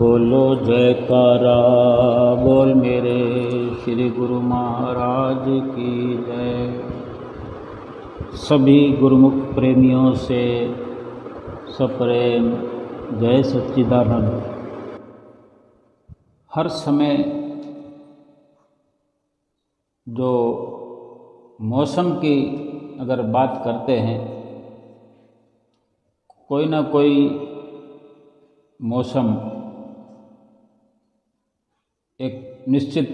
बोलो जयकारा बोल मेरे श्री गुरु महाराज की जय। सभी गुरुमुख प्रेमियों से सप्रेम जय सच्चिदानंद। हर समय जो मौसम की अगर बात करते हैं, कोई ना कोई मौसम एक निश्चित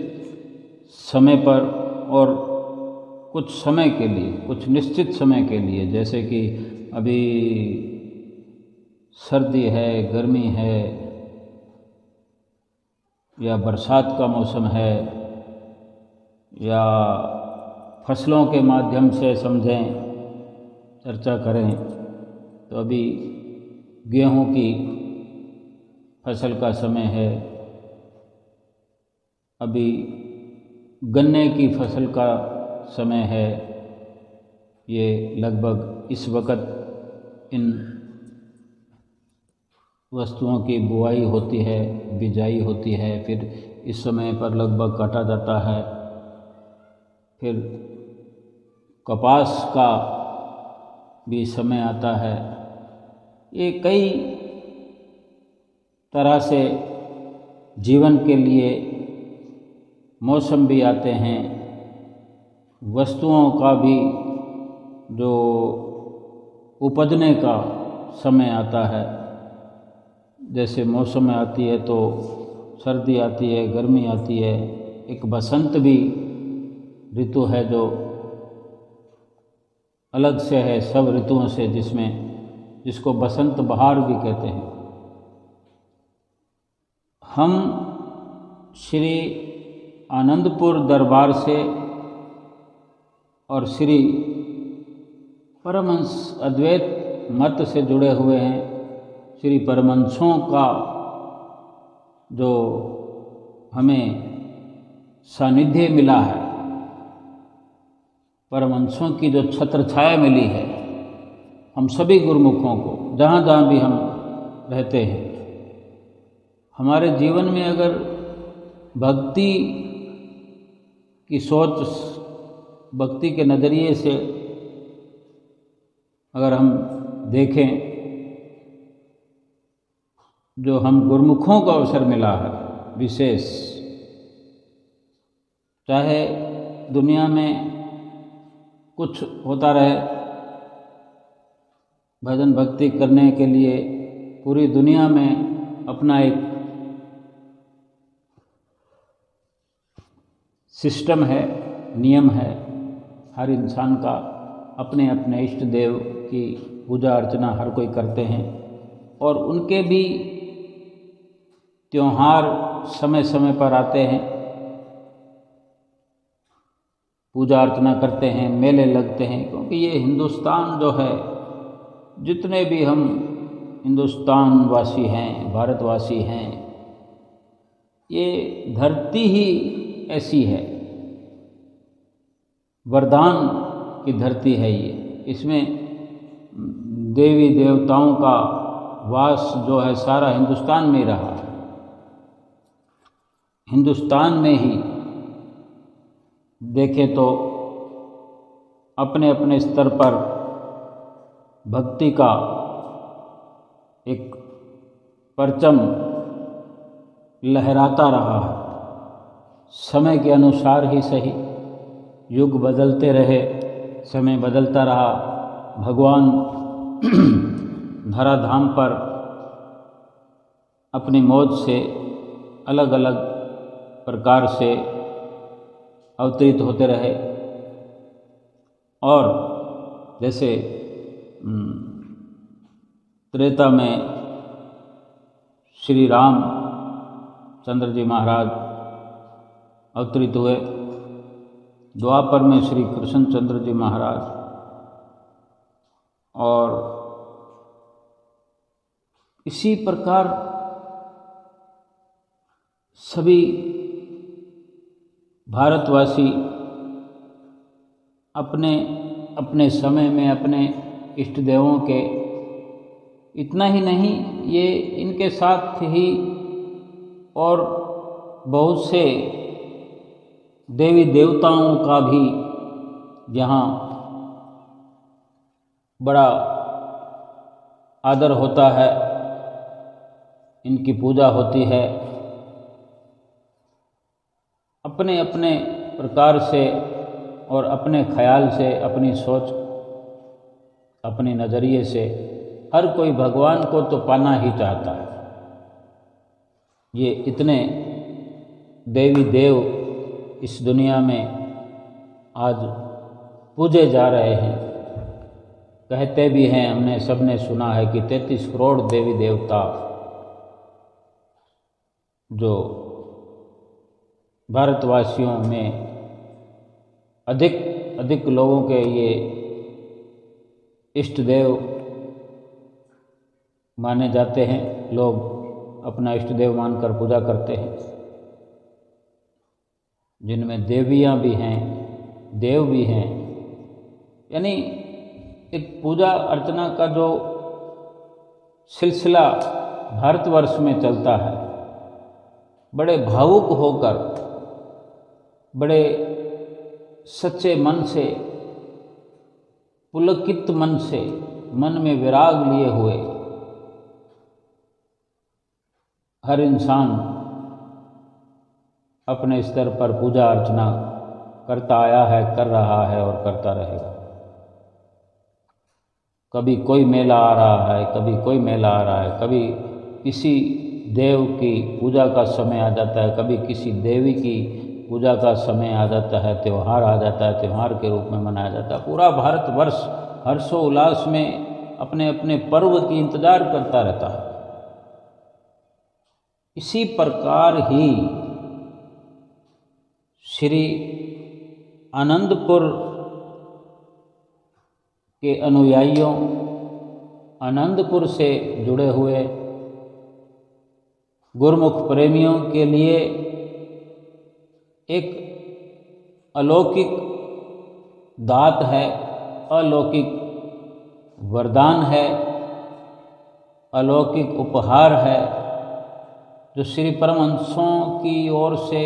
समय पर और कुछ समय के लिए, कुछ निश्चित समय के लिए, जैसे कि अभी सर्दी है, गर्मी है या बरसात का मौसम है या फसलों के माध्यम से समझें, चर्चा करें तो अभी गेहूं की फसल का समय है, अभी गन्ने की फसल का समय है। ये लगभग इस वक्त इन वस्तुओं की बुआई होती है, बिजाई होती है, फिर इस समय पर लगभग काटा जाता है। फिर कपास का भी समय आता है। ये कई तरह से जीवन के लिए मौसम भी आते हैं, वस्तुओं का भी जो उपजने का समय आता है। जैसे मौसम में आती है तो सर्दी आती है, गर्मी आती है, एक बसंत भी ऋतु है जो अलग से है सब ऋतुओं से, जिसको बसंत बहार भी कहते हैं। हम श्री आनंदपुर दरबार से और श्री परमहंस अद्वैत मत से जुड़े हुए हैं। श्री परमहंसों का जो हमें सानिध्य मिला है, परमहंसों की जो छत्र छाया मिली है हम सभी गुरुमुखों को, जहाँ जहाँ भी हम रहते हैं, हमारे जीवन में अगर भक्ति की सोच, भक्ति के नज़रिए से अगर हम देखें, जो हम गुरुमुखों का अवसर मिला है विशेष, चाहे दुनिया में कुछ होता रहे, भजन भक्ति करने के लिए पूरी दुनिया में अपना एक सिस्टम है, नियम है। हर इंसान का अपने अपने इष्ट देव की पूजा अर्चना हर कोई करते हैं और उनके भी त्योहार समय समय पर आते हैं, पूजा अर्चना करते हैं, मेले लगते हैं। क्योंकि ये हिंदुस्तान जो है, जितने भी हम हिंदुस्तान वासी हैं, भारतवासी हैं, ये धरती ही ऐसी है, वरदान की धरती है ये। इसमें देवी देवताओं का वास जो है सारा हिंदुस्तान में रहा है। हिंदुस्तान में ही देखें तो अपने अपने स्तर पर भक्ति का एक परचम लहराता रहा है। समय के अनुसार ही सही, युग बदलते रहे, समय बदलता रहा, भगवान धराधाम पर अपनी मौज से अलग अलग प्रकार से अवतरित होते रहे। और जैसे त्रेता में श्री राम चंद्र जी महाराज अवतरित हुए, द्वापर में श्री कृष्ण चंद्र जी महाराज, और इसी प्रकार सभी भारतवासी अपने अपने समय में अपने इष्ट देवों के, इतना ही नहीं, ये इनके साथ ही और बहुत से देवी देवताओं का भी यहाँ बड़ा आदर होता है, इनकी पूजा होती है। अपने अपने प्रकार से और अपने ख्याल से, अपनी सोच, अपने नज़रिए से हर कोई भगवान को तो पाना ही चाहता है। ये इतने देवी देव इस दुनिया में आज पूजे जा रहे हैं। कहते भी हैं, हमने सबने सुना है कि 33 करोड़ देवी देवता जो भारतवासियों में अधिक लोगों के ये इष्ट देव माने जाते हैं। लोग अपना इष्ट देव मानकर पूजा करते हैं, जिनमें देवियाँ भी हैं, देव भी हैं। यानी एक पूजा अर्चना का जो सिलसिला भारतवर्ष में चलता है, बड़े भावुक होकर, बड़े सच्चे मन से, पुलकित मन से, मन में विराग लिए हुए हर इंसान अपने स्तर पर पूजा अर्चना करता आया है, कर रहा है और करता रहेगा। कभी कोई मेला आ रहा है, कभी कोई मेला आ रहा है, कभी किसी देव की पूजा का समय आ जाता है, कभी किसी देवी की पूजा का समय आ जाता है, त्यौहार आ जाता है, त्यौहार के रूप में मनाया जाता है। पूरा भारतवर्ष हर्षोल्लास में अपने अपने पर्व की इंतजार करता रहता है। इसी प्रकार ही श्री आनंदपुर के अनुयायियों, आनंदपुर से जुड़े हुए गुरुमुख प्रेमियों के लिए एक अलौकिक दात है, अलौकिक वरदान है, अलौकिक उपहार है, जो श्री परमहंसों की ओर से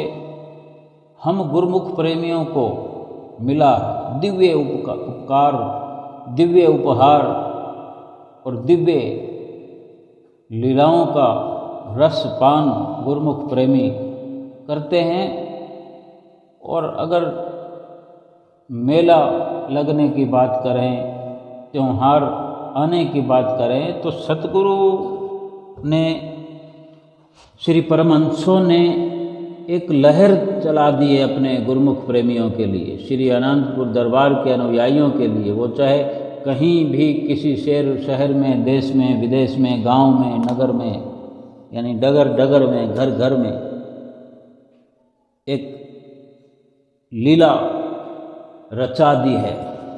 हम गुरुमुख प्रेमियों को मिला। दिव्य उपकार, दिव्य उपहार और दिव्य लीलाओं का रसपान गुरुमुख प्रेमी करते हैं। और अगर मेला लगने की बात करें, त्योहार आने की बात करें, तो सतगुरु ने, श्री परमहंसों ने एक लहर चला दी है अपने गुरुमुख प्रेमियों के लिए, श्री आनंदपुर दरबार के अनुयायियों के लिए। वो चाहे कहीं भी, किसी शहर में, देश में, विदेश में, गांव में, नगर में, यानी डगर डगर में, घर घर में एक लीला रचा दी है,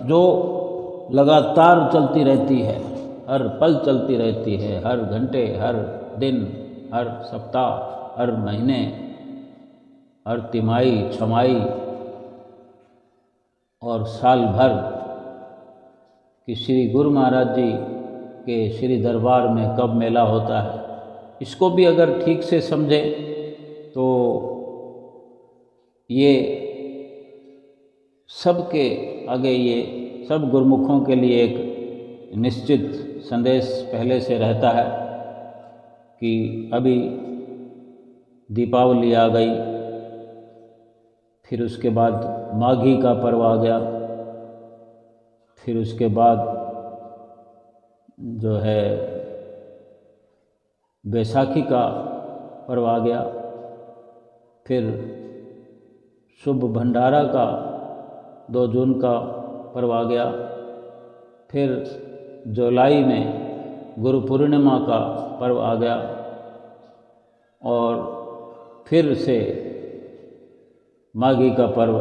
जो लगातार चलती रहती है, हर पल चलती रहती है, हर घंटे, हर दिन, हर सप्ताह, हर महीने, हर तिमाही, छमाही और साल भर कि श्री गुरु महाराज जी के श्री दरबार में कब मेला होता है। इसको भी अगर ठीक से समझें तो ये सबके आगे, ये सब गुरुमुखों के लिए एक निश्चित संदेश पहले से रहता है कि अभी दीपावली आ गई, फिर उसके बाद माघी का पर्व आ गया, फिर उसके बाद जो है बैसाखी का पर्व आ गया, फिर शुभ भंडारा का 2 जून का पर्व आ गया, फिर जुलाई में गुरु पूर्णिमा का पर्व आ गया, और फिर से माघी का पर्व,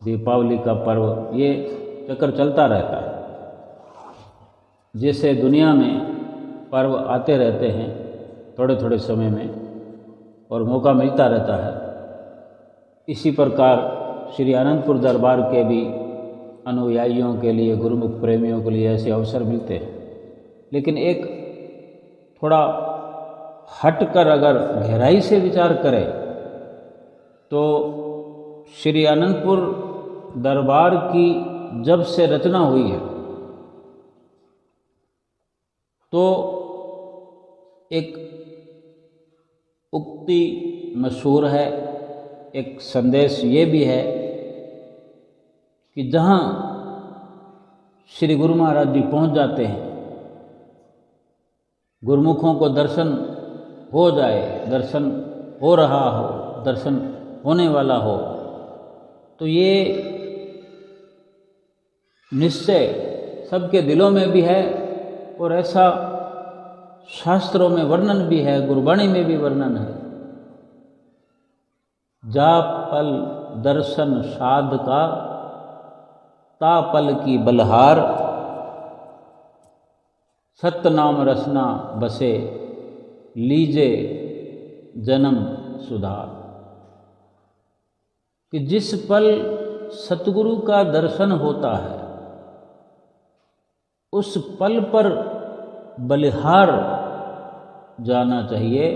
दीपावली का पर्व, ये चक्कर चलता रहता है। जैसे दुनिया में पर्व आते रहते हैं थोड़े थोड़े समय में और मौका मिलता रहता है, इसी प्रकार श्री आनंदपुर दरबार के भी अनुयायियों के लिए, गुरुमुख प्रेमियों के लिए ऐसे अवसर मिलते हैं। लेकिन एक थोड़ा हटकर अगर गहराई से विचार करें तो श्री आनंदपुर दरबार की जब से रचना हुई है तो एक उक्ति मशहूर है, एक संदेश ये भी है कि जहाँ श्री गुरु महाराज जी पहुँच जाते हैं, गुरुमुखों को दर्शन हो जाए, दर्शन हो रहा हो, दर्शन होने वाला हो, तो ये निश्चय सबके दिलों में भी है और ऐसा शास्त्रों में वर्णन भी है, गुरबाणी में भी वर्णन है। जा पल दर्शन साध का ता पल की बलहार, सतनाम रसना बसे लीजे जन्म सुधार। कि जिस पल सतगुरु का दर्शन होता है उस पल पर बलिहार जाना चाहिए।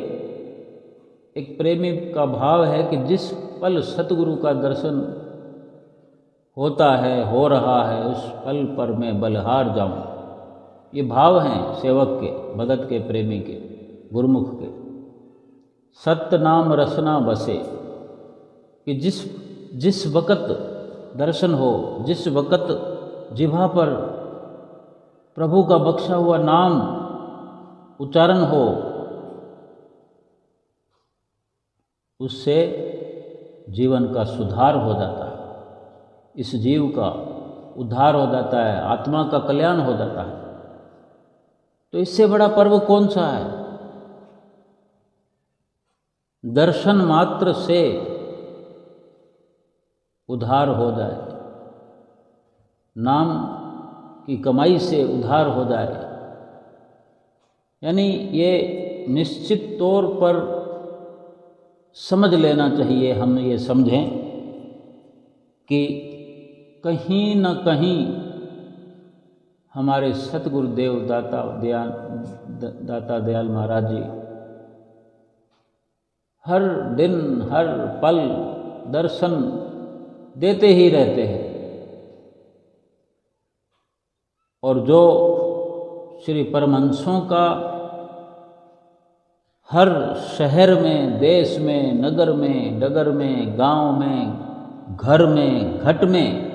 एक प्रेमी का भाव है कि जिस पल सतगुरु का दर्शन होता है, हो रहा है, उस पल पर मैं बलिहार जाऊं। ये भाव हैं सेवक के, भगत के, प्रेमी के, गुरुमुख के। सत्य नाम रसना बसे, कि जिस वक़्त दर्शन हो, जिस वक़्त जिह्वा पर प्रभु का बख्शा हुआ नाम उच्चारण हो, उससे जीवन का सुधार हो जाता है, इस जीव का उद्धार हो जाता है, आत्मा का कल्याण हो जाता है। तो इससे बड़ा पर्व कौन सा है? दर्शन मात्र से उद्धार हो जाए, नाम की कमाई से उद्धार हो जाए, यानी ये निश्चित तौर पर समझ लेना चाहिए। हम ये समझें कि कहीं न कहीं हमारे सतगुरुदेव दाता दयाल महाराज जी हर दिन हर पल दर्शन देते ही रहते हैं। और जो श्री परमहंसों का हर शहर में, देश में, नगर में, डगर में, गांव में, घर में, घट में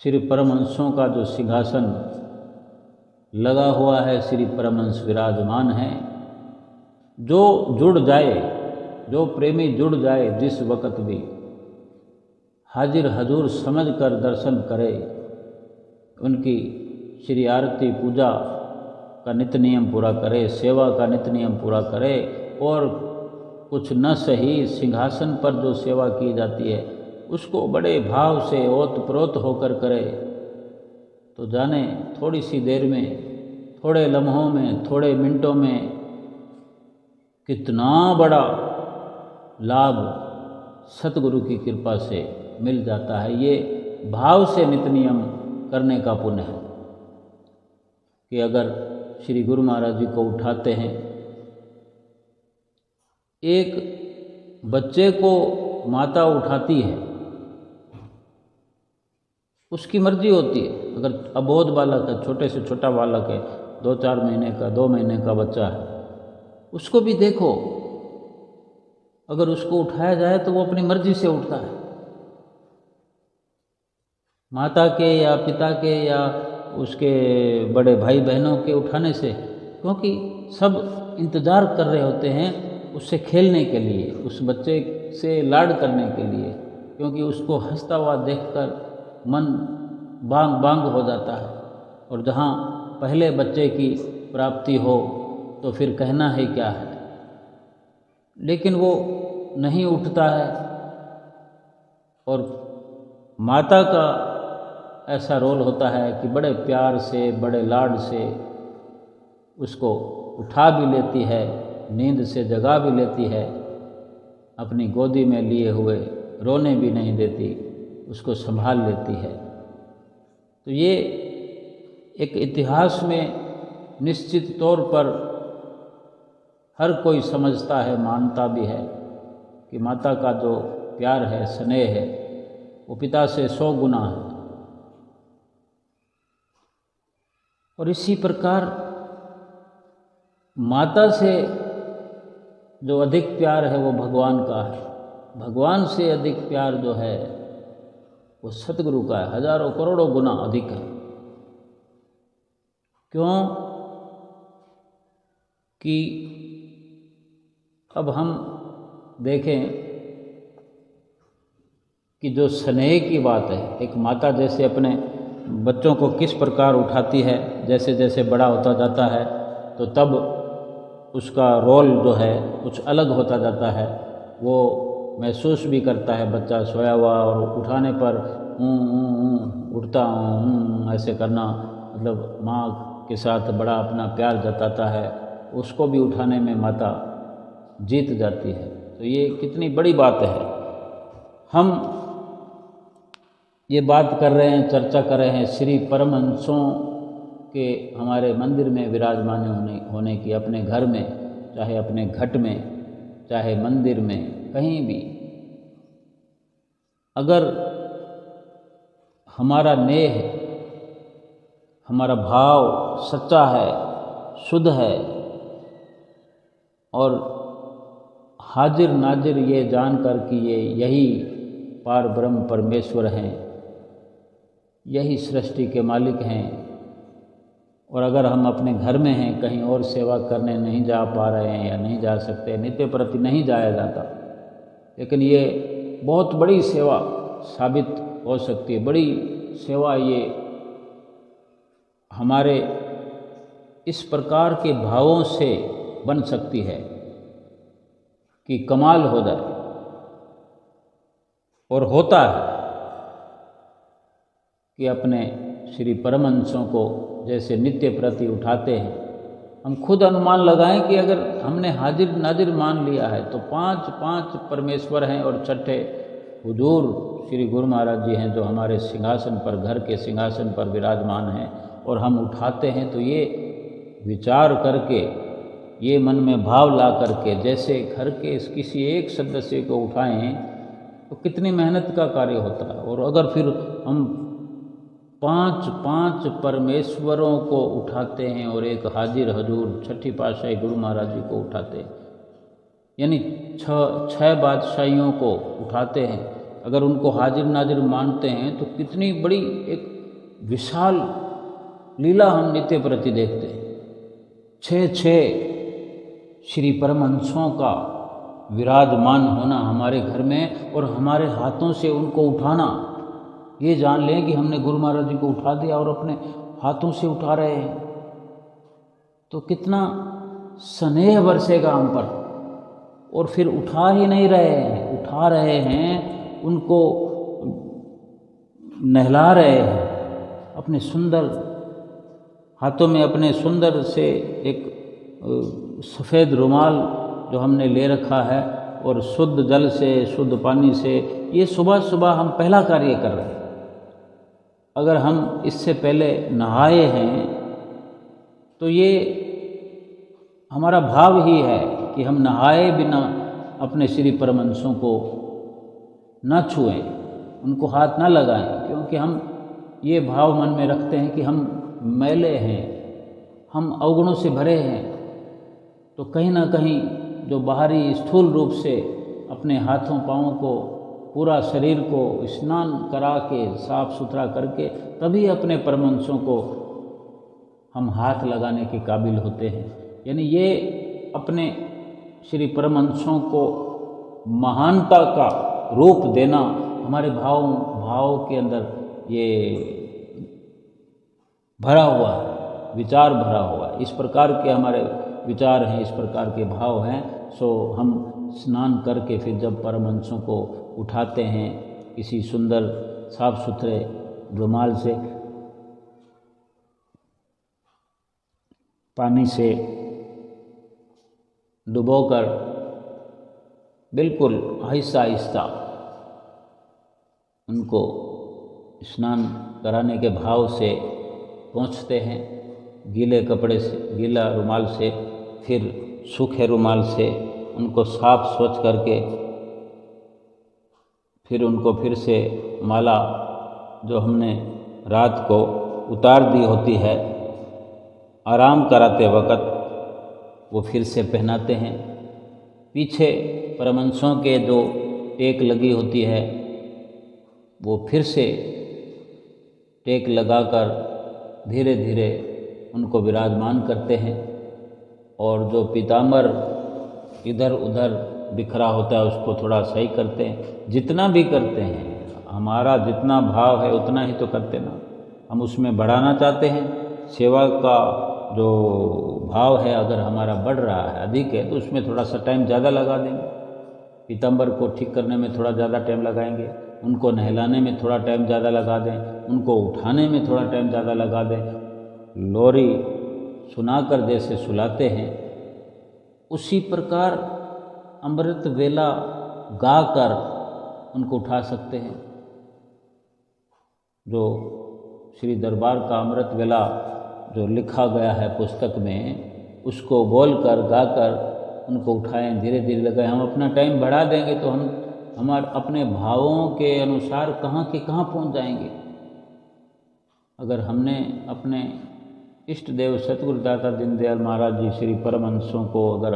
श्री परमहंसों का जो सिंहासन लगा हुआ है, श्री परमहंस विराजमान है। जो जुड़ जाए, जो प्रेमी जुड़ जाए, जिस वक़्त भी हाजिर हजूर समझकर दर्शन करे, उनकी श्री आरती पूजा का नित्य नियम पूरा करे, सेवा का नित्य नियम पूरा करे, और कुछ न सही सिंहासन पर जो सेवा की जाती है उसको बड़े भाव से ओतप्रोत होकर करे, तो जाने थोड़ी सी देर में, थोड़े लम्हों में, थोड़े मिनटों में कितना बड़ा लाभ सतगुरु की कृपा से मिल जाता है। ये भाव से नित्य नियम करने का पुण्य है कि अगर श्री गुरु महाराज जी को उठाते हैं, एक बच्चे को माता उठाती है, उसकी मर्जी होती है। अगर अबोध बालक है, छोटे से छोटा बालक है, 2-4 महीने का, 2 महीने का बच्चा है, उसको भी देखो, अगर उसको उठाया जाए तो वो अपनी मर्जी से उठता है। माता के या पिता के या उसके बड़े भाई बहनों के उठाने से, क्योंकि सब इंतज़ार कर रहे होते हैं उससे खेलने के लिए, उस बच्चे से लाड करने के लिए, क्योंकि उसको हंसता हुआ देखकर मन बांग बांग हो जाता है। और जहाँ पहले बच्चे की प्राप्ति हो तो फिर कहना है क्या है। लेकिन वो नहीं उठता है, और माता का ऐसा रोल होता है कि बड़े प्यार से, बड़े लाड से उसको उठा भी लेती है, नींद से जगा भी लेती है, अपनी गोदी में लिए हुए रोने भी नहीं देती, उसको संभाल लेती है। तो ये एक इतिहास में निश्चित तौर पर हर कोई समझता है, मानता भी है कि माता का जो प्यार है, स्नेह है, वो पिता से 100 गुना है। और इसी प्रकार माता से जो अधिक प्यार है वो भगवान का है। भगवान से अधिक प्यार जो है वो सतगुरु का है, हजारों करोड़ों गुना अधिक है। क्यों कि अब हम देखें कि जो स्नेह की बात है, एक माता जैसे अपने बच्चों को किस प्रकार उठाती है, जैसे जैसे बड़ा होता जाता है तो तब उसका रोल जो है कुछ अलग होता जाता है। वो महसूस भी करता है, बच्चा सोया हुआ और उठाने पर उठता हूँ ऐसे करना, मतलब माँ के साथ बड़ा अपना प्यार जताता है, उसको भी उठाने में माता जीत जाती है। तो ये कितनी बड़ी बात है। हम ये बात कर रहे हैं, चर्चा कर रहे हैं श्री परमहंसों के हमारे मंदिर में विराजमान होने की, अपने घर में, चाहे अपने घट में, चाहे मंदिर में, कहीं भी अगर हमारा नेह, हमारा भाव सच्चा है, शुद्ध है और हाजिर नाजिर ये जानकर कि ये यही पार ब्रह्म परमेश्वर हैं, यही सृष्टि के मालिक हैं, और अगर हम अपने घर में हैं, कहीं और सेवा करने नहीं जा पा रहे हैं या नहीं जा सकते, नित्य प्रति नहीं जाया जाता, लेकिन ये बहुत बड़ी सेवा साबित हो सकती है। बड़ी सेवा ये हमारे इस प्रकार के भावों से बन सकती है कि कमाल हो जाए, और होता है कि अपने श्री परमहंसों को जैसे नित्य प्रति उठाते हैं। हम खुद अनुमान लगाएं कि अगर हमने हाजिर नाजिर मान लिया है तो 5 परमेश्वर हैं और छठे हुजूर श्री गुरु महाराज जी हैं जो हमारे सिंहासन पर, घर के सिंहासन पर विराजमान हैं, और हम उठाते हैं। तो ये विचार करके, ये मन में भाव ला करके, जैसे घर के किसी एक सदस्य को उठाएं तो कितनी मेहनत का कार्य होता है। और अगर फिर हम 5 परमेश्वरों को उठाते हैं और एक हाजिर हजूर छठी पातशाही गुरु महाराज जी को उठाते हैं, यानी 6 बादशाहियों को उठाते हैं, अगर उनको हाजिर नाजिर मानते हैं तो कितनी बड़ी एक विशाल लीला हम नित्य प्रति देखते हैं। 6 श्री परमहंसों का विराजमान होना हमारे घर में और हमारे हाथों से उनको उठाना, ये जान लें कि हमने गुरु महाराज जी को उठा दिया और अपने हाथों से उठा रहे हैं, तो कितना स्नेह बरसेगा हम पर। और फिर उठा ही नहीं रहे हैं, उठा रहे हैं, उनको नहला रहे हैं अपने सुंदर हाथों में, अपने सुंदर से एक सफ़ेद रुमाल जो हमने ले रखा है, और शुद्ध जल से, शुद्ध पानी से, ये सुबह सुबह हम पहला कार्य कर रहे हैं। अगर हम इससे पहले नहाए हैं तो ये हमारा भाव ही है कि हम नहाए बिना अपने श्री परमहंसों को न छुएं, उनको हाथ न लगाएं, क्योंकि हम ये भाव मन में रखते हैं कि हम मैले हैं, हम अवगुणों से भरे हैं। तो कहीं ना कहीं जो बाहरी स्थूल रूप से अपने हाथों पाँवों को, पूरा शरीर को स्नान करा के, साफ सुथरा करके, तभी अपने परमहंसों को हम हाथ लगाने के काबिल होते हैं। यानी ये अपने श्री परमहंसों को महानता का रूप देना हमारे भाव के अंदर ये भरा हुआ है, विचार भरा हुआ है। इस प्रकार के हमारे विचार हैं, इस प्रकार के भाव हैं। सो हम स्नान करके फिर जब परमहंसों को उठाते हैं किसी सुंदर साफ सुथरे रुमाल से, पानी से डुबोकर बिल्कुल आहिस्ता आहिस्ता उनको स्नान कराने के भाव से पहुँचते हैं गीले कपड़े से, गीला रुमाल से, फिर सूखे रुमाल से उनको साफ स्वच्छ करके फिर उनको फिर से माला जो हमने रात को उतार दी होती है आराम कराते वक़्त वो फिर से पहनाते हैं। पीछे परमहंसों के जो टेक लगी होती है वो फिर से टेक लगाकर धीरे धीरे उनको विराजमान करते हैं और जो पीताम्बर इधर उधर बिखरा होता है उसको थोड़ा सही करते हैं। जितना भी करते हैं, हमारा जितना भाव है उतना ही तो करते ना, हम उसमें बढ़ाना चाहते हैं। सेवा का जो भाव है अगर हमारा बढ़ रहा है, अधिक है, तो उसमें थोड़ा सा टाइम ज़्यादा लगा देंगे। पीताम्बर को ठीक करने में थोड़ा ज़्यादा टाइम लगाएंगे, उनको नहलाने में थोड़ा टाइम ज़्यादा लगा दें, उनको उठाने में थोड़ा टाइम ज़्यादा लगा दें। लोरी सुनाकर जैसे सुलाते हैं उसी प्रकार अमृत वेला गाकर उनको उठा सकते हैं। जो श्री दरबार का अमृत वेला जो लिखा गया है पुस्तक में, उसको बोलकर गाकर उनको उठाएं, धीरे धीरे लगाएं। हम अपना टाइम बढ़ा देंगे तो हम हमारे अपने भावों के अनुसार कहाँ के कहाँ पहुँच जाएंगे। अगर हमने अपने इष्ट देव सतगुरु दाता दीनदयाल महाराज जी श्री परमहंसों को अगर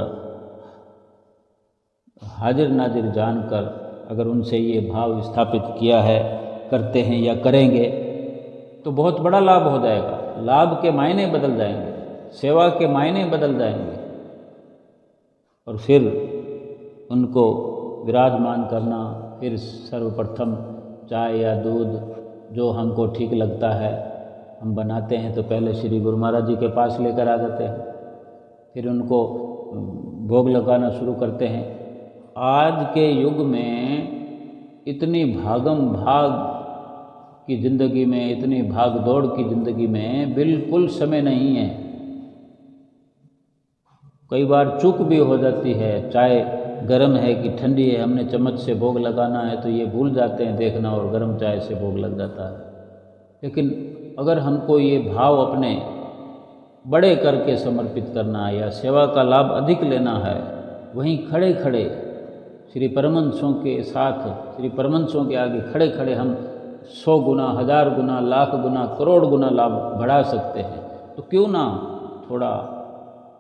हाजिर नाजिर जानकर अगर उनसे ये भाव स्थापित किया है, करते हैं या करेंगे, तो बहुत बड़ा लाभ हो जाएगा। लाभ के मायने बदल जाएंगे, सेवा के मायने बदल जाएंगे। और फिर उनको विराजमान करना, फिर सर्वप्रथम चाय या दूध जो हमको ठीक लगता है हम बनाते हैं, तो पहले श्री गुरु महाराज जी के पास लेकर आ जाते हैं, फिर उनको भोग लगाना शुरू करते हैं। आज के युग में इतनी भागम भाग की ज़िंदगी में, इतनी भाग दौड़ की ज़िंदगी में बिल्कुल समय नहीं है। कई बार चूक भी हो जाती है, चाय गर्म है कि ठंडी है, हमने चम्मच से भोग लगाना है तो ये भूल जाते हैं देखना और गर्म चाय से भोग लग जाता है। लेकिन अगर हमको ये भाव अपने बड़े करके समर्पित करना है या सेवा का लाभ अधिक लेना है, वहीं खड़े खड़े श्री परमहंसों के साथ, श्री परमहंसों के आगे खड़े खड़े हम 100 गुना, 1000 गुना, लाख गुना, करोड़ गुना लाभ बढ़ा सकते हैं। तो क्यों ना थोड़ा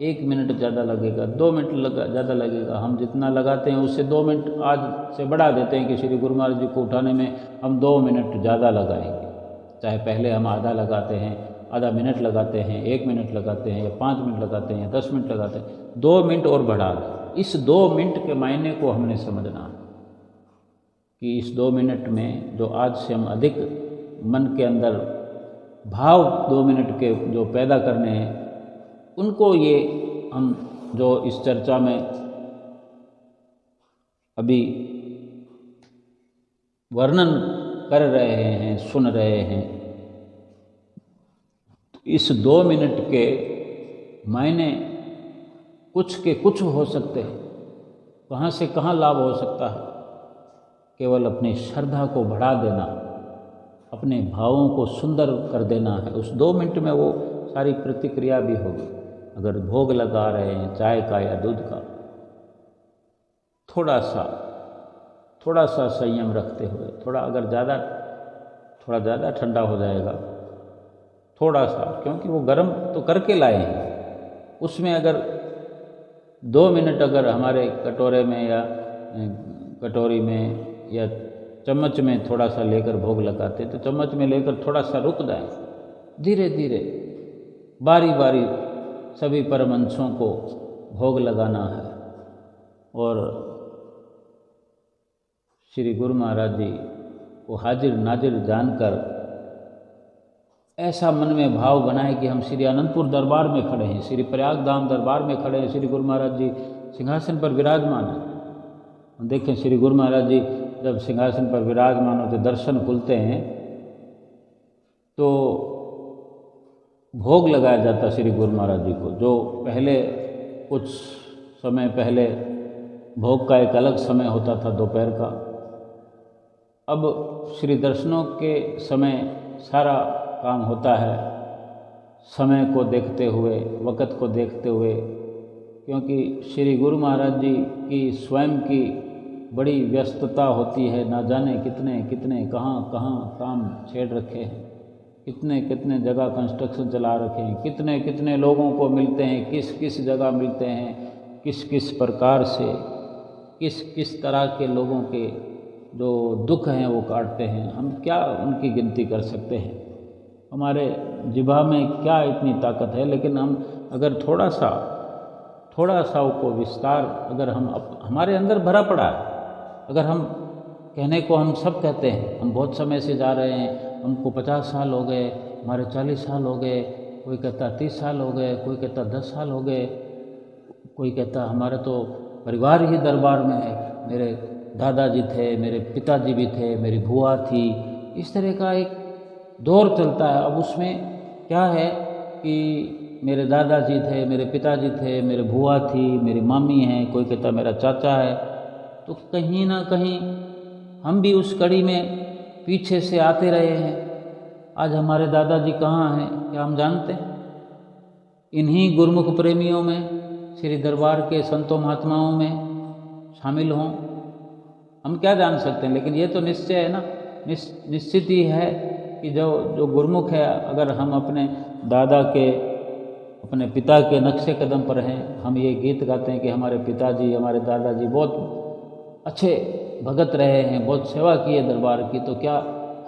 1 मिनट ज़्यादा लगेगा, 2 मिनट ज़्यादा लगेगा, हम जितना लगाते हैं उससे 2 मिनट आज से बढ़ा देते हैं कि श्री गुरु महाराज जी को उठाने में हम 2 मिनट ज़्यादा लगाएंगे। चाहे पहले हम आधा लगाते हैं, आधा मिनट लगाते हैं, 1 मिनट लगाते हैं, या 5 मिनट लगाते हैं, 10 मिनट लगाते हैं, 2 मिनट और बढ़ा दें। इस 2 मिनट के मायने को हमने समझना कि इस 2 मिनट में जो आज से हम अधिक मन के अंदर भाव 2 मिनट के जो पैदा करने हैं, उनको ये हम जो इस चर्चा में अभी वर्णन कर रहे हैं, सुन रहे हैं, तो इस 2 मिनट के मायने कुछ के कुछ हो सकते हैं। कहाँ से कहाँ लाभ हो सकता है। केवल अपनी श्रद्धा को बढ़ा देना, अपने भावों को सुंदर कर देना है। उस 2 मिनट में वो सारी प्रतिक्रिया भी होगी। अगर भोग लगा रहे हैं चाय का या दूध का, थोड़ा सा संयम रखते हुए, थोड़ा ज़्यादा ठंडा हो जाएगा, थोड़ा सा, क्योंकि वो गर्म तो करके लाए हैं। उसमें अगर 2 मिनट अगर हमारे कटोरे में या कटोरी में या चम्मच में थोड़ा सा लेकर भोग लगाते, तो चम्मच में लेकर थोड़ा सा रुक जाएं, धीरे धीरे बारी बारी सभी परमहंसों को भोग लगाना है। और श्री गुरु महाराज जी को हाजिर नाजिर जानकर ऐसा मन में भाव बनाए कि हम श्री अनंतपुर दरबार में खड़े हैं, श्री प्रयाग धाम दरबार में खड़े हैं, श्री गुरु महाराज जी सिंहासन पर विराजमान हैं। देखें, श्री गुरु महाराज जी जब सिंहासन पर विराजमान होते, दर्शन खुलते हैं, तो भोग लगाया जाता श्री गुरु महाराज जी को। जो पहले कुछ समय पहले भोग का एक अलग समय होता था दोपहर का, अब श्री दर्शनों के समय सारा काम होता है समय को देखते हुए, वक़्त को देखते हुए, क्योंकि श्री गुरु महाराज जी की स्वयं की बड़ी व्यस्तता होती है। ना जाने कितने कितने कहाँ कहाँ काम छेड़ रखे हैं, कितने कितने जगह कंस्ट्रक्शन चला रखे हैं, कितने कितने लोगों को मिलते हैं, किस किस जगह मिलते हैं, किस किस प्रकार से, किस किस तरह के लोगों के जो दुख हैं वो काटते हैं। हम क्या उनकी गिनती कर सकते हैं, हमारे जिभा में क्या इतनी ताकत है। लेकिन हम अगर थोड़ा सा उसको विस्तार, अगर हमारे अंदर भरा पड़ा है, अगर हम कहने को हम सब कहते हैं, हम बहुत समय से जा रहे हैं, हमको 50 साल हो गए, हमारे 40 साल हो गए, कोई कहता 30 साल हो गए, कोई कहता 10 साल हो गए, कोई कहता हमारा तो परिवार ही दरबार में है, मेरे दादाजी थे, मेरे पिताजी भी थे, मेरी बुआ थी। इस तरह का एक दौर चलता है। अब उसमें क्या है कि मेरे दादाजी थे, मेरे पिताजी थे, मेरे बुआ थी, मेरी मामी है, कोई कहता मेरा चाचा है। तो कहीं ना कहीं हम भी उस कड़ी में पीछे से आते रहे हैं। आज हमारे दादाजी कहाँ हैं, क्या हम जानते हैं? इन्हीं गुरुमुख प्रेमियों में, श्री दरबार के संतों महात्माओं में शामिल हों, हम क्या जान सकते हैं। लेकिन ये तो निश्चय है ना, निश्चित ही है कि जो गुरुमुख है, अगर हम अपने दादा के, अपने पिता के नक्शे कदम पर हैं, हम ये गीत गाते हैं कि हमारे पिताजी, हमारे दादाजी बहुत अच्छे भगत रहे हैं, बहुत सेवा की है दरबार की, तो क्या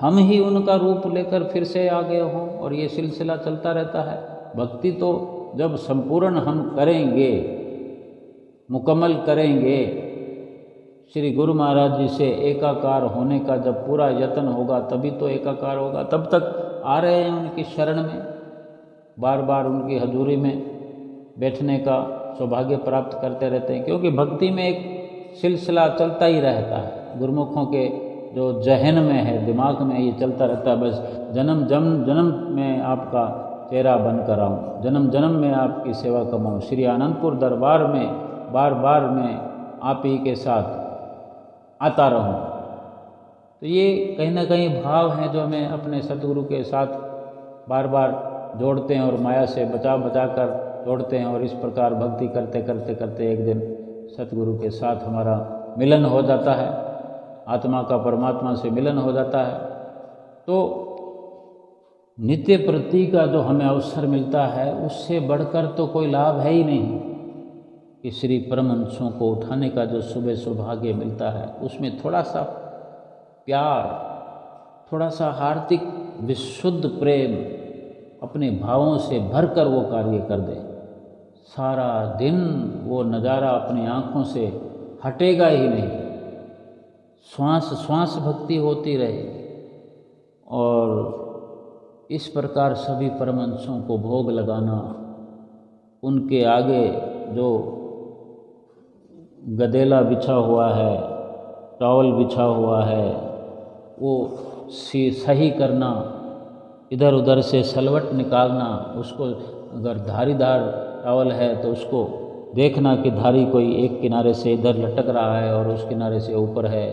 हम ही उनका रूप लेकर फिर से आ गए हों? और ये सिलसिला चलता रहता है। भक्ति तो जब संपूर्ण हम करेंगे, मुकम्मल करेंगे, श्री गुरु महाराज जी से एकाकार होने का जब पूरा यत्न होगा, तभी तो एकाकार होगा। तब तक आ रहे हैं उनकी शरण में, बार बार उनकी हजूरी में बैठने का सौभाग्य प्राप्त करते रहते हैं, क्योंकि भक्ति में एक सिलसिला चलता ही रहता है। गुरुमुखों के जो जहन में है, दिमाग में ये चलता रहता है, बस जन्म जन्म में आपका चेहरा बनकर आऊँ, जन्म जन्म में आपकी सेवा कमाऊँ, श्री आनंदपुर दरबार में बार बार मैं आप ही के साथ आता रहूँ। तो ये कहीं ना कहीं भाव हैं जो हमें अपने सतगुरु के साथ बार बार जोड़ते हैं और माया से बचा कर जोड़ते हैं। और इस प्रकार भक्ति करते करते करते एक दिन सतगुरु के साथ हमारा मिलन हो जाता है, आत्मा का परमात्मा से मिलन हो जाता है। तो नित्य प्रति का जो हमें अवसर मिलता है, उससे बढ़कर तो कोई लाभ है ही नहीं कि श्री परमहंसों को उठाने का जो सुबह सौभाग्य मिलता है, उसमें थोड़ा सा प्यार, थोड़ा सा हार्दिक विशुद्ध प्रेम अपने भावों से भरकर वो कार्य कर दे, सारा दिन वो नज़ारा अपनी आँखों से हटेगा ही नहीं। श्वास श्वास भक्ति होती रहे। और इस प्रकार सभी परमहंसों को भोग लगाना, उनके आगे जो गदेला बिछा हुआ है, टॉवल बिछा हुआ है, वो सही करना, इधर उधर से सलवट निकालना, उसको अगर धारीदार टॉवल है तो उसको देखना कि धारी कोई एक किनारे से इधर लटक रहा है और उस किनारे से ऊपर है।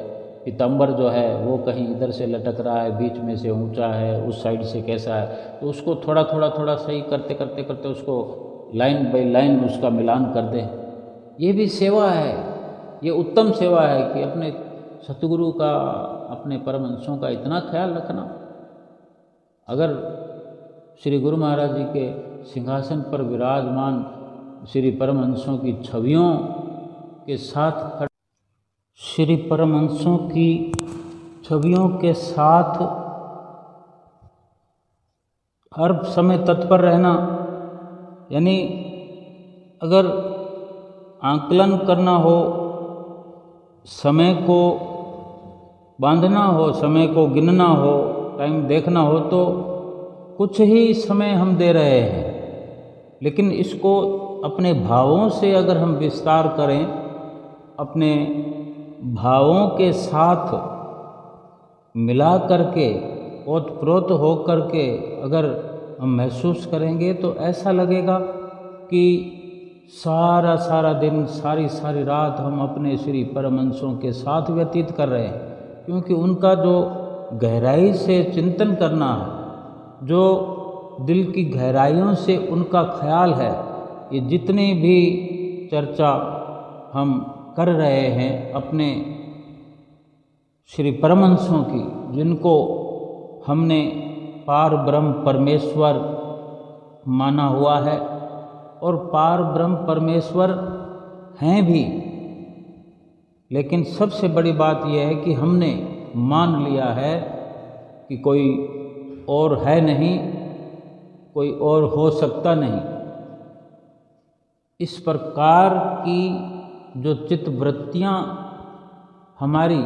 पीताम्बर जो है वो कहीं इधर से लटक रहा है, बीच में से ऊंचा है, उस साइड से कैसा है, तो उसको थोड़ा सही करते करते करते उसको लाइन बाय लाइन उसका मिलान कर दें। ये भी सेवा है, ये उत्तम सेवा है कि अपने सतगुरु का, अपने परमहंसों का इतना ख्याल रखना। अगर श्री गुरु महाराज जी के सिंहासन पर विराजमान श्री परमहंसों की छवियों के साथ, श्री परमहंसों की छवियों के साथ हर समय तत्पर रहना, यानी अगर आंकलन करना हो, समय को बांधना हो, समय को गिनना हो, टाइम देखना हो, तो कुछ ही समय हम दे रहे हैं। लेकिन इसको अपने भावों से अगर हम विस्तार करें, अपने भावों के साथ मिला करके, ओतप्रोत हो करके अगर हम महसूस करेंगे, तो ऐसा लगेगा कि सारा दिन, सारी रात हम अपने श्री परमहंसों के साथ व्यतीत कर रहे हैं। क्योंकि उनका जो गहराई से चिंतन करना, जो दिल की गहराइयों से उनका ख्याल है। ये जितनी भी चर्चा हम कर रहे हैं अपने श्री परमहंसों की, जिनको हमने पार ब्रह्म परमेश्वर माना हुआ है और पार ब्रह्म परमेश्वर हैं भी, लेकिन सबसे बड़ी बात यह है कि हमने मान लिया है कि कोई और है नहीं, कोई और हो सकता नहीं। इस प्रकार की जो चित्तवृत्तियाँ हमारी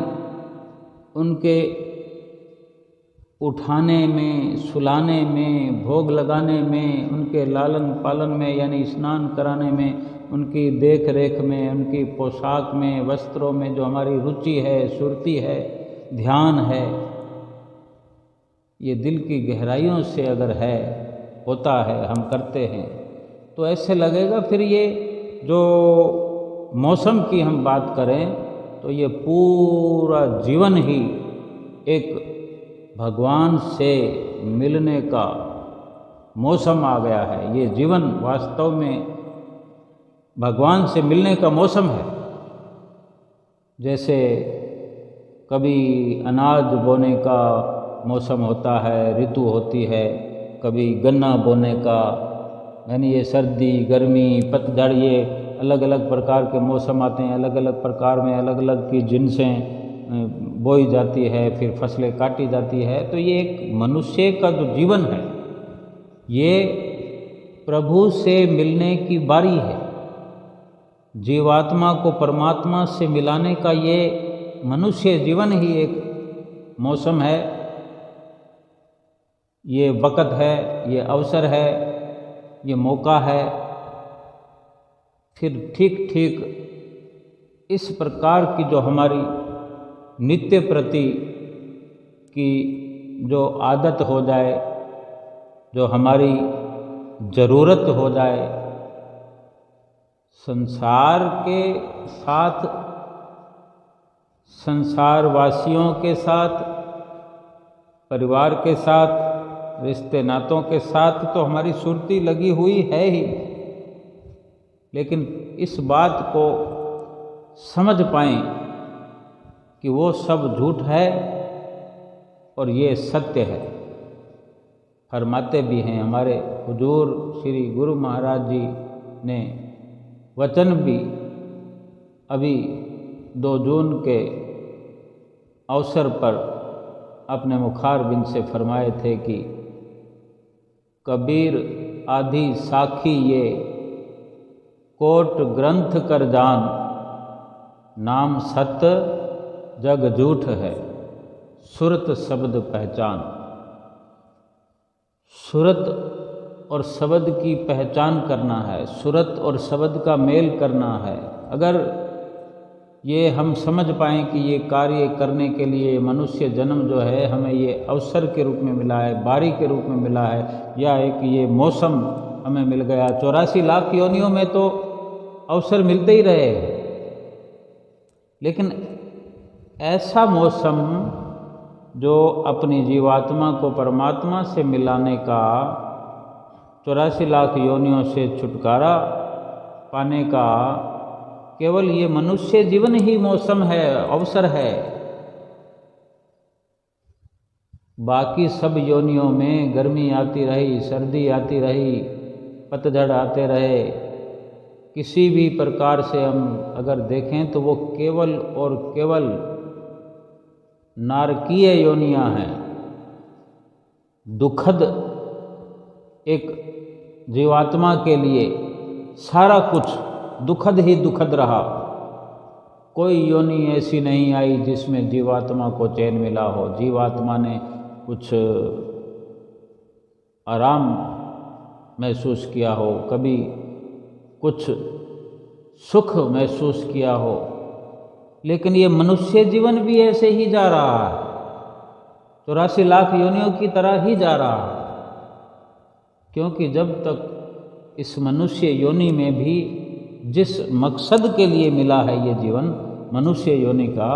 उनके उठाने में, सुलाने में, भोग लगाने में, उनके लालन पालन में यानी स्नान कराने में, उनकी देख रेख में, उनकी पोशाक में, वस्त्रों में जो हमारी रुचि है, सुरती है, ध्यान है, ये दिल की गहराइयों से अगर है, होता है, हम करते हैं, तो ऐसे लगेगा फिर ये जो मौसम की हम बात करें तो ये पूरा जीवन ही एक भगवान से मिलने का मौसम आ गया है। ये जीवन वास्तव में भगवान से मिलने का मौसम है। जैसे कभी अनाज बोने का मौसम होता है, ऋतु होती है, कभी गन्ना बोने का, यानी ये सर्दी, गर्मी, पतझड़, ये अलग अलग प्रकार के मौसम आते हैं। अलग अलग प्रकार में अलग अलग की जिनसें बोई जाती है, फिर फसलें काटी जाती है। तो ये एक मनुष्य का जो जीवन है, ये प्रभु से मिलने की बारी है। जीवात्मा को परमात्मा से मिलाने का ये मनुष्य जीवन ही एक मौसम है, ये वक़्त है, ये अवसर है, ये मौका है। फिर ठीक ठीक इस प्रकार की जो हमारी नित्य प्रति की जो आदत हो जाए, जो हमारी ज़रूरत हो जाए, संसार के साथ, संसार वासियों के साथ, परिवार के साथ, रिश्ते नातों के साथ तो हमारी सुरती लगी हुई है ही, लेकिन इस बात को समझ पाएं कि वो सब झूठ है और ये सत्य है। फरमाते भी हैं हमारे हुजूर श्री गुरु महाराज जी ने वचन भी अभी 2 जून के अवसर पर अपने मुखार बिंद से फरमाए थे कि कबीर आदि साखी ये कोट ग्रंथ कर जान, नाम सत्य जग झूठ है, सुरत शब्द पहचान। सुरत और शब्द की पहचान करना है, सुरत और शब्द का मेल करना है। अगर ये हम समझ पाएँ कि ये कार्य करने के लिए मनुष्य जन्म जो है हमें ये अवसर के रूप में मिला है, बारी के रूप में मिला है, या एक ये मौसम हमें मिल गया। 84 लाख योनियों में तो अवसर मिलते ही रहे, लेकिन ऐसा मौसम जो अपनी जीवात्मा को परमात्मा से मिलाने का, 84 लाख योनियों से छुटकारा पाने का, केवल ये मनुष्य जीवन ही मौसम है, अवसर है। बाकी सब योनियों में गर्मी आती रही, सर्दी आती रही, पतझड़ आते रहे, किसी भी प्रकार से हम अगर देखें तो वो केवल और केवल नारकीय योनियां हैं। दुखद एक जीवात्मा के लिए सारा कुछ दुखद ही दुखद रहा। कोई योनि ऐसी नहीं आई जिसमें जीवात्मा को चैन मिला हो, जीवात्मा ने कुछ आराम महसूस किया हो, कभी कुछ सुख महसूस किया हो। लेकिन ये मनुष्य जीवन भी ऐसे ही जा रहा है, 84 लाख योनियों की तरह ही जा रहा है। क्योंकि जब तक इस मनुष्य योनि में भी जिस मकसद के लिए मिला है ये जीवन, मनुष्य योनि का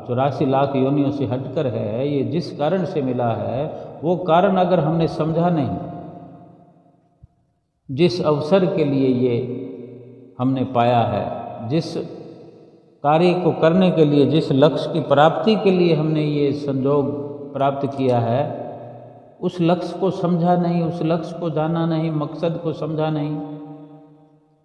84 लाख योनियों से हटकर है, ये जिस कारण से मिला है वो कारण अगर हमने समझा नहीं, जिस अवसर के लिए ये हमने पाया है, जिस कार्य को करने के लिए, जिस लक्ष्य की प्राप्ति के लिए हमने ये संजोग प्राप्त किया है, उस लक्ष्य को समझा नहीं, उस लक्ष्य को जाना नहीं, मकसद को समझा नहीं,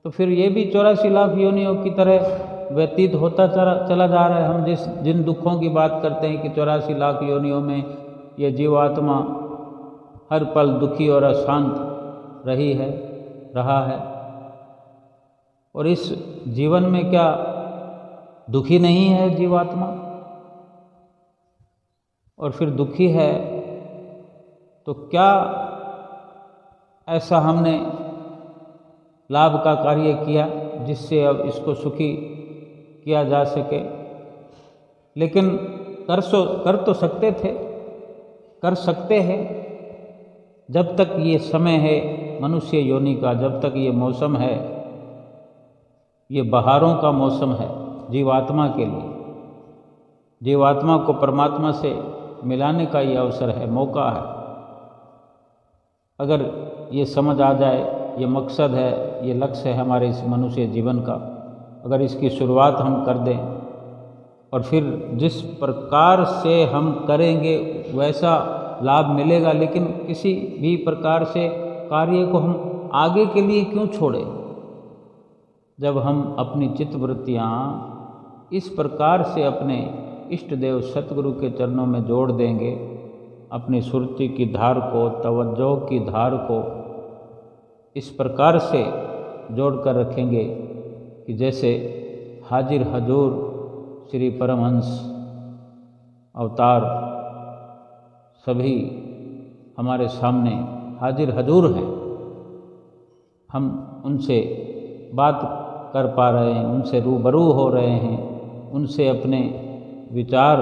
तो फिर ये भी 84 लाख योनियों की तरह व्यतीत होता चला जा रहा है। हम जिन दुखों की बात करते हैं कि 84 लाख योनियों में ये जीवात्मा हर पल दुखी और अशांत रहा है, और इस जीवन में क्या दुखी नहीं है जीवात्मा? और फिर दुखी है तो क्या ऐसा हमने लाभ का कार्य किया जिससे अब इसको सुखी किया जा सके? लेकिन कर तो सकते थे, कर सकते हैं, जब तक ये समय है मनुष्य योनि का, जब तक ये मौसम है, ये बहारों का मौसम है जीवात्मा के लिए। जीवात्मा को परमात्मा से मिलाने का ये अवसर है, मौका है। अगर ये समझ आ जाए, ये मकसद है, ये लक्ष्य है हमारे इस मनुष्य जीवन का, अगर इसकी शुरुआत हम कर दें और फिर जिस प्रकार से हम करेंगे वैसा लाभ मिलेगा। लेकिन किसी भी प्रकार से कार्य को हम आगे के लिए क्यों छोड़ें? जब हम अपनी चित्तवृत्तियाँ इस प्रकार से अपने इष्ट देव सतगुरु के चरणों में जोड़ देंगे, अपनी सुरती की धार को, तवज्जो की धार को इस प्रकार से जोड़ कर रखेंगे कि जैसे हाजिर हजूर श्री परमहंस अवतार सभी हमारे सामने हाजिर हजूर हैं, हम उनसे बात कर पा रहे हैं, उनसे रूबरू हो रहे हैं, उनसे अपने विचार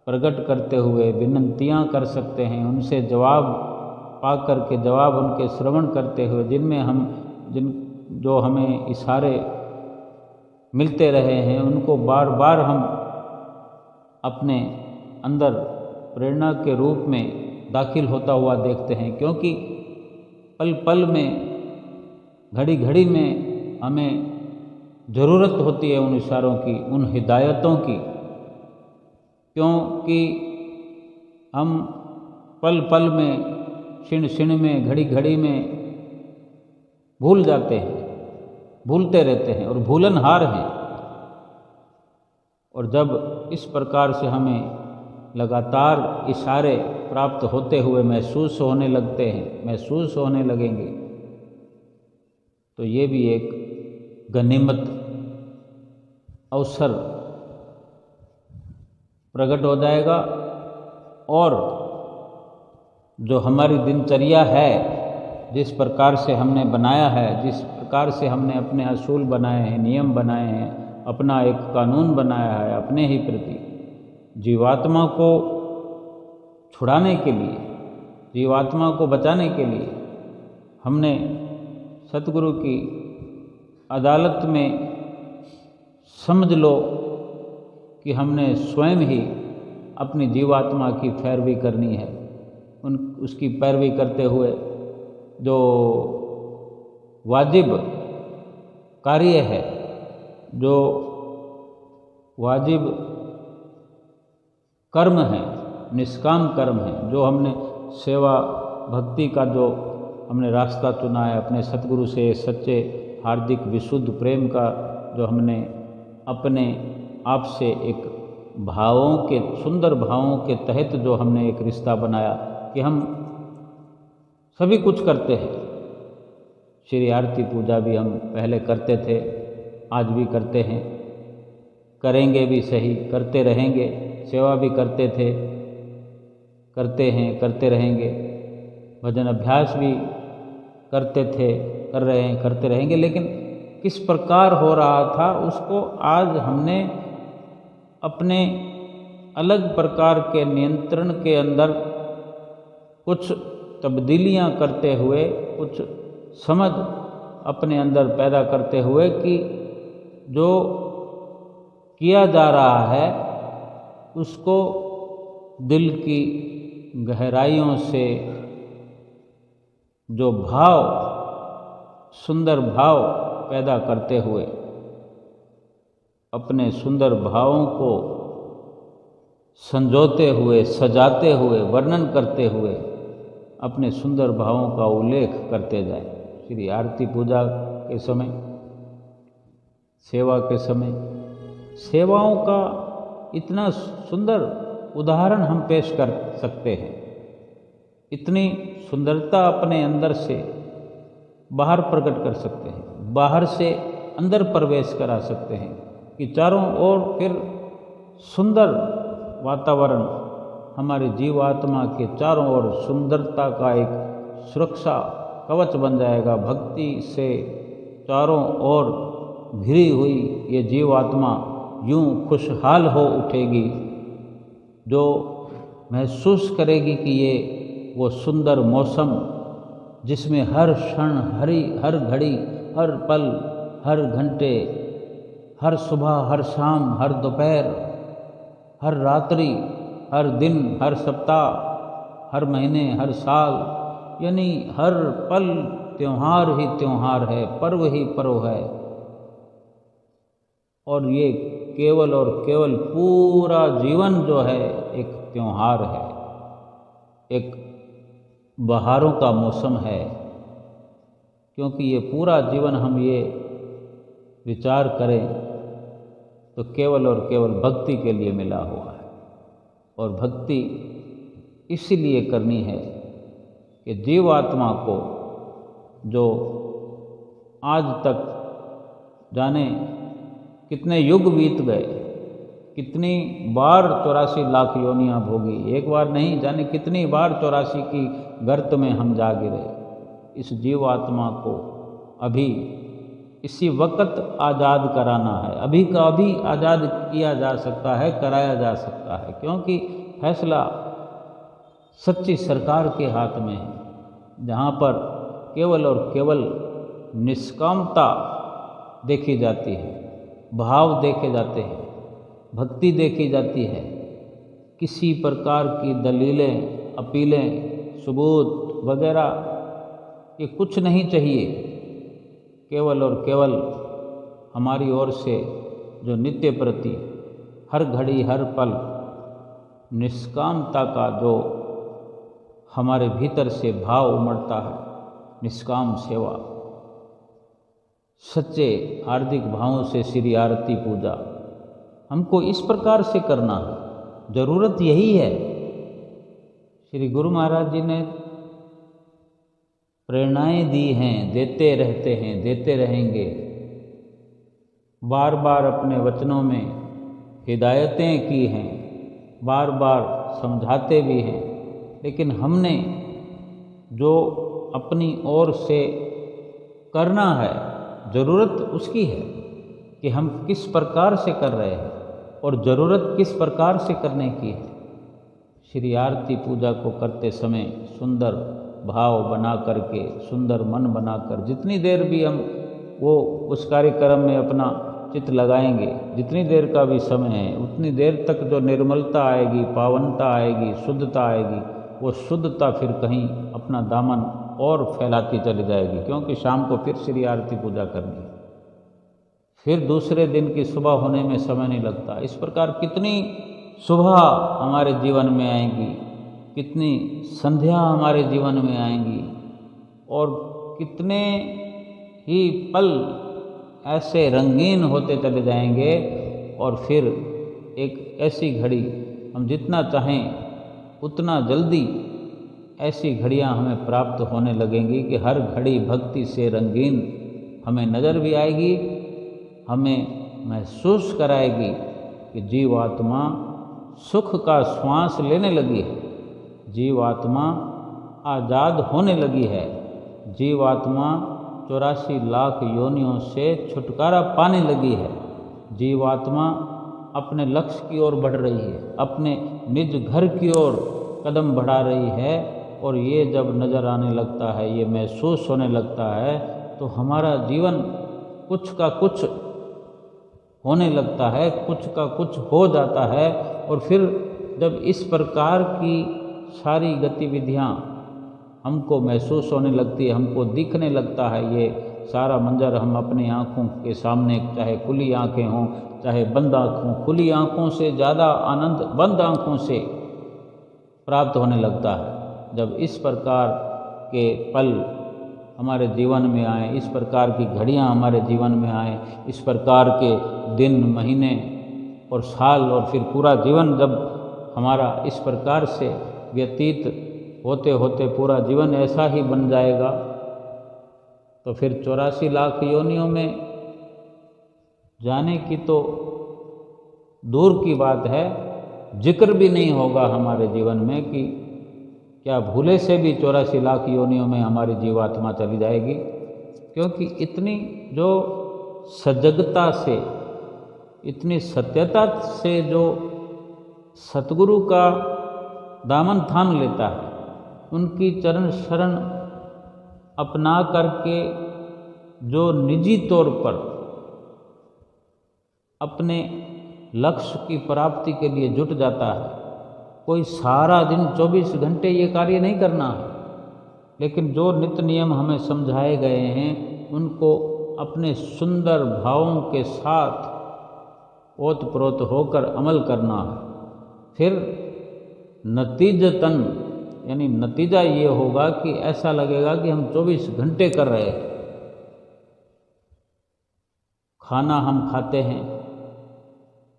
प्रकट करते हुए विनंतियां कर सकते हैं, उनसे जवाब पा कर के जवाब उनके श्रवण करते हुए जो हमें इशारे मिलते रहे हैं, उनको बार बार हम अपने अंदर प्रेरणा के रूप में दाखिल होता हुआ देखते हैं। क्योंकि पल पल में, घड़ी घड़ी में हमें ज़रूरत होती है उन इशारों की, उन हिदायतों की, क्योंकि हम पल पल में, क्षण क्षण में, घड़ी घड़ी में भूल जाते हैं, भूलते रहते हैं और भूलनहार हैं। और जब इस प्रकार से हमें लगातार इशारे प्राप्त होते हुए महसूस होने लगेंगे, तो ये भी एक गनीमत अवसर प्रकट हो जाएगा। और जो हमारी दिनचर्या है, जिस प्रकार से हमने बनाया है, जिस प्रकार से हमने अपने असूल बनाए हैं, नियम बनाए हैं, अपना एक कानून बनाया है अपने ही प्रति, जीवात्मा को छुड़ाने के लिए, जीवात्मा को बचाने के लिए हमने सतगुरु की अदालत में समझ लो कि हमने स्वयं ही अपनी जीवात्मा की पैरवी करनी है। उसकी पैरवी करते हुए जो वाजिब कार्य है, जो वाजिब कर्म है, निष्काम कर्म है, जो हमने सेवा भक्ति का जो हमने रास्ता चुना है, अपने सतगुरु से सच्चे हार्दिक विशुद्ध प्रेम का जो हमने अपने आप से एक भावों के, सुंदर भावों के तहत जो हमने एक रिश्ता बनाया कि हम सभी कुछ करते हैं। श्री आरती पूजा भी हम पहले करते थे, आज भी करते हैं, करेंगे भी सही, करते रहेंगे। सेवा भी करते थे, करते हैं, करते रहेंगे। भजन अभ्यास भी करते थे, कर रहे हैं, करते रहेंगे। लेकिन किस प्रकार हो रहा था उसको आज हमने अपने अलग प्रकार के नियंत्रण के अंदर कुछ तब्दीलियां करते हुए, कुछ समझ अपने अंदर पैदा करते हुए कि जो किया जा रहा है उसको दिल की गहराइयों से जो भाव, सुंदर भाव पैदा करते हुए, अपने सुंदर भावों को संजोते हुए, सजाते हुए, वर्णन करते हुए अपने सुंदर भावों का उल्लेख करते जाए। श्री आरती पूजा के समय, सेवा के समय, सेवाओं का इतना सुंदर उदाहरण हम पेश कर सकते हैं, इतनी सुंदरता अपने अंदर से बाहर प्रकट कर सकते हैं, बाहर से अंदर प्रवेश करा सकते हैं कि चारों ओर फिर सुंदर वातावरण हमारे जीवात्मा के चारों ओर सुंदरता का एक सुरक्षा कवच बन जाएगा। भक्ति से चारों ओर घिरी हुई ये जीवात्मा यूं खुशहाल हो उठेगी, जो महसूस करेगी कि ये वो सुंदर मौसम जिसमें हर क्षण, हर घड़ी, हर पल, हर घंटे, हर सुबह, हर शाम, हर दोपहर, हर रात्रि, हर दिन, हर सप्ताह, हर महीने, हर साल, यानी हर पल त्योहार ही त्योहार है, पर्व ही पर्व है। और ये केवल और केवल पूरा जीवन जो है एक त्योहार है, एक बहारों का मौसम है, क्योंकि ये पूरा जीवन हम ये विचार करें तो केवल और केवल भक्ति के लिए मिला हुआ है। और भक्ति इसीलिए करनी है कि जीवात्मा को, जो आज तक जाने कितने युग बीत गए, कितनी बार 84 लाख योनियां भोगी, एक बार नहीं जाने कितनी बार 84 की गर्त में हम जा गिरे, इस जीवात्मा को अभी इसी वक्त आज़ाद कराना है। अभी का अभी आज़ाद किया जा सकता है, कराया जा सकता है, क्योंकि फैसला सच्ची सरकार के हाथ में है, जहाँ पर केवल और केवल निष्कामता देखी जाती है, भाव देखे जाते हैं, भक्ति देखी जाती है। किसी प्रकार की दलीलें, अपीलें, सबूत वगैरह ये कुछ नहीं चाहिए। केवल और केवल हमारी ओर से जो नित्य प्रति हर घड़ी, हर पल निष्कामता का जो हमारे भीतर से भाव उमड़ता है, निष्काम सेवा, सच्चे हार्दिक भावों से श्री आरती पूजा हमको इस प्रकार से करना है। ज़रूरत यही है। श्री गुरु महाराज जी ने प्रेरणाएं दी हैं, देते रहते हैं, देते रहेंगे, बार बार अपने वचनों में हिदायतें की हैं, बार बार समझाते भी हैं, लेकिन हमने जो अपनी ओर से करना है, ज़रूरत उसकी है कि हम किस प्रकार से कर रहे हैं और ज़रूरत किस प्रकार से करने की है। श्री आरती पूजा को करते समय सुंदर भाव बना करके, सुंदर मन बनाकर, जितनी देर भी हम वो उस कार्यक्रम में अपना चित्त लगाएंगे, जितनी देर का भी समय है, उतनी देर तक जो निर्मलता आएगी, पावनता आएगी, शुद्धता आएगी, वो शुद्धता फिर कहीं अपना दामन और फैलाती चली जाएगी, क्योंकि शाम को फिर श्री आरती पूजा करनी है, फिर दूसरे दिन की सुबह होने में समय नहीं लगता। इस प्रकार कितनी सुबह हमारे जीवन में आएंगी, कितनी संध्या हमारे जीवन में आएंगी, और कितने ही पल ऐसे रंगीन होते चले जाएंगे, और फिर एक ऐसी घड़ी हम जितना चाहें उतना जल्दी ऐसी घड़ियां हमें प्राप्त होने लगेंगी कि हर घड़ी भक्ति से रंगीन हमें नज़र भी आएगी, हमें महसूस कराएगी कि जीवात्मा सुख का श्वास लेने लगी है, जीवात्मा आज़ाद होने लगी है, जीवात्मा 84 लाख योनियों से छुटकारा पाने लगी है, जीवात्मा अपने लक्ष्य की ओर बढ़ रही है, अपने निज घर की ओर कदम बढ़ा रही है। और ये जब नज़र आने लगता है, ये महसूस होने लगता है, तो हमारा जीवन कुछ का कुछ होने लगता है, कुछ का कुछ हो जाता है। और फिर जब इस प्रकार की सारी गतिविधियाँ हमको महसूस होने लगती है, हमको दिखने लगता है ये सारा मंजर। हम अपनी आँखों के सामने, चाहे खुली आँखें हों चाहे बंद आँख हों, खुली आँखों से ज़्यादा आनंद बंद आँखों से प्राप्त होने लगता है। जब इस प्रकार के पल हमारे जीवन में आए, इस प्रकार की घड़ियाँ हमारे जीवन में आए, इस प्रकार के दिन, महीने और साल और फिर पूरा जीवन जब हमारा इस प्रकार से व्यतीत होते होते पूरा जीवन ऐसा ही बन जाएगा, तो फिर 84 लाख योनियों में जाने की तो दूर की बात है, जिक्र भी नहीं होगा हमारे जीवन में कि क्या भूले से भी 84 लाख योनियों में हमारी जीवात्मा चली जाएगी। क्योंकि इतनी जो सजगता से, इतनी सत्यता से जो सतगुरु का दामन थाम लेता है, उनकी चरण शरण अपना करके जो निजी तौर पर अपने लक्ष्य की प्राप्ति के लिए जुट जाता है, कोई सारा दिन 24 घंटे ये कार्य नहीं करना है, लेकिन जो नित्य नियम हमें समझाए गए हैं उनको अपने सुंदर भावों के साथ ओतप्रोत होकर अमल करना है। फिर नतीजतन यानी नतीजा ये होगा कि ऐसा लगेगा कि हम 24 घंटे कर रहे हैं। खाना हम खाते हैं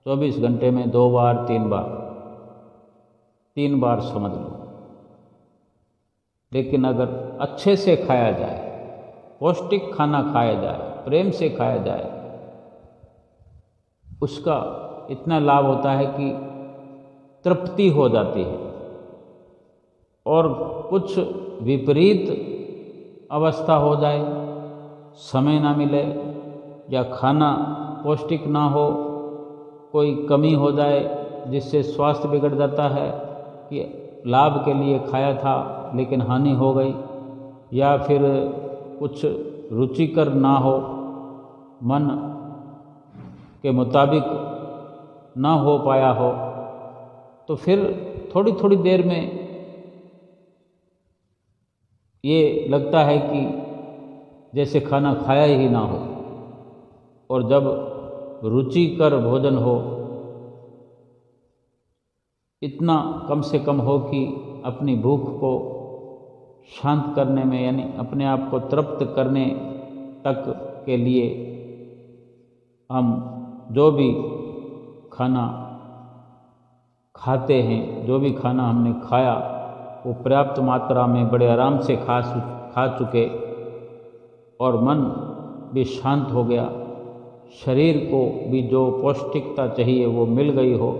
24 घंटे में 2 बार 3 बार, 3 बार समझ लो, लेकिन अगर अच्छे से खाया जाए, पौष्टिक खाना खाया जाए, प्रेम से खाया जाए, उसका इतना लाभ होता है कि तृप्ति हो जाती है। और कुछ विपरीत अवस्था हो जाए, समय ना मिले या खाना पौष्टिक ना हो, कोई कमी हो जाए जिससे स्वास्थ्य बिगड़ जाता है कि लाभ के लिए खाया था लेकिन हानि हो गई, या फिर कुछ रुचिकर ना हो, मन के मुताबिक ना हो पाया हो, तो फिर थोड़ी थोड़ी देर में ये लगता है कि जैसे खाना खाया ही ना हो। और जब रुचिकर भोजन हो, इतना कम से कम हो कि अपनी भूख को शांत करने में यानी अपने आप को तृप्त करने तक के लिए हम जो भी खाना खाते हैं, जो भी खाना हमने खाया वो पर्याप्त मात्रा में बड़े आराम से खा चुके और मन भी शांत हो गया, शरीर को भी जो पौष्टिकता चाहिए वो मिल गई हो,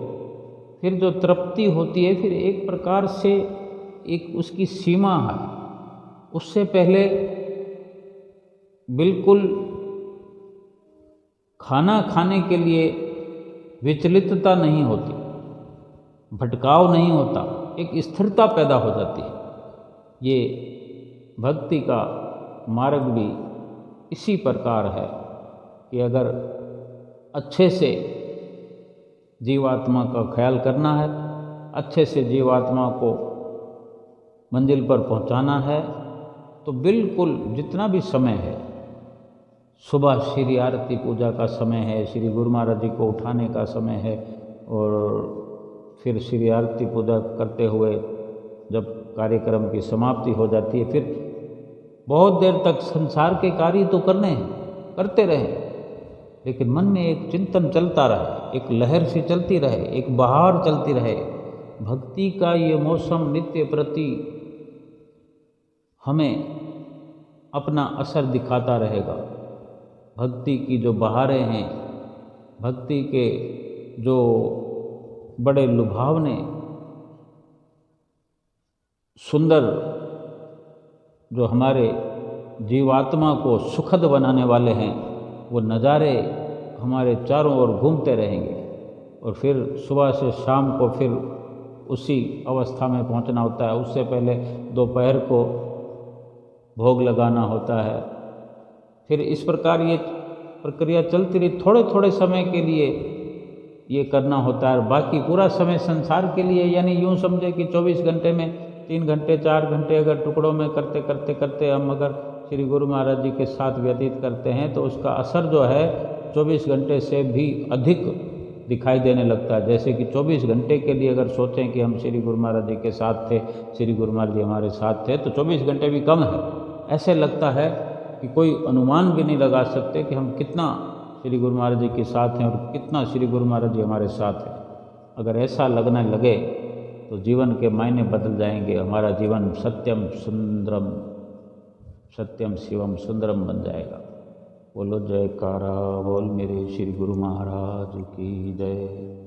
फिर जो तृप्ति होती है, फिर एक प्रकार से एक उसकी सीमा है। उससे पहले बिल्कुल खाना खाने के लिए विचलितता नहीं होती, भटकाव नहीं होता, एक स्थिरता पैदा हो जाती है। ये भक्ति का मार्ग भी इसी प्रकार है कि अगर अच्छे से जीवात्मा का ख्याल करना है, अच्छे से जीवात्मा को मंजिल पर पहुंचाना है, तो बिल्कुल जितना भी समय है, सुबह श्री आरती पूजा का समय है, श्री गुरु महाराज जी को उठाने का समय है, और फिर श्री आरती पूजा करते हुए जब कार्यक्रम की समाप्ति हो जाती है, फिर बहुत देर तक संसार के कार्य तो करने हैं, करते रहे, लेकिन मन में एक चिंतन चलता रहे, एक लहर सी चलती रहे, एक बहार चलती रहे। भक्ति का ये मौसम नित्य प्रति हमें अपना असर दिखाता रहेगा। भक्ति की जो बहारें हैं, भक्ति के जो बड़े लुभावने सुंदर जो हमारे जीवात्मा को सुखद बनाने वाले हैं, वो नज़ारे हमारे चारों ओर घूमते रहेंगे। और फिर सुबह से शाम को फिर उसी अवस्था में पहुंचना होता है। उससे पहले दोपहर को भोग लगाना होता है। फिर इस प्रकार ये प्रक्रिया चलती रही। थोड़े थोड़े समय के लिए ये करना होता है, और बाकी पूरा समय संसार के लिए, यानी यूँ समझे कि 24 घंटे में 3 घंटे 4 घंटे अगर टुकड़ों में करते करते करते हम अगर श्री गुरु महाराज जी के साथ व्यतीत करते हैं तो उसका असर जो है 24 घंटे से भी अधिक दिखाई देने लगता है। जैसे कि 24 घंटे के लिए अगर सोचें कि हम श्री गुरु महाराज जी के साथ थे, श्री गुरु महाराज जी हमारे साथ थे, तो 24 घंटे भी कम है। ऐसे लगता है कि कोई अनुमान भी नहीं लगा सकते कि हम कितना श्री गुरु महाराज जी के साथ हैं और कितना श्री गुरु महाराज जी हमारे साथ हैं। अगर ऐसा लगने लगे तो जीवन के मायने बदल जाएंगे। हमारा जीवन सत्यम सुंदरम, सत्यम शिवम सुंदरम बन जाएगा। बोलो जयकारा बोल मेरे श्री गुरु महाराज की जय।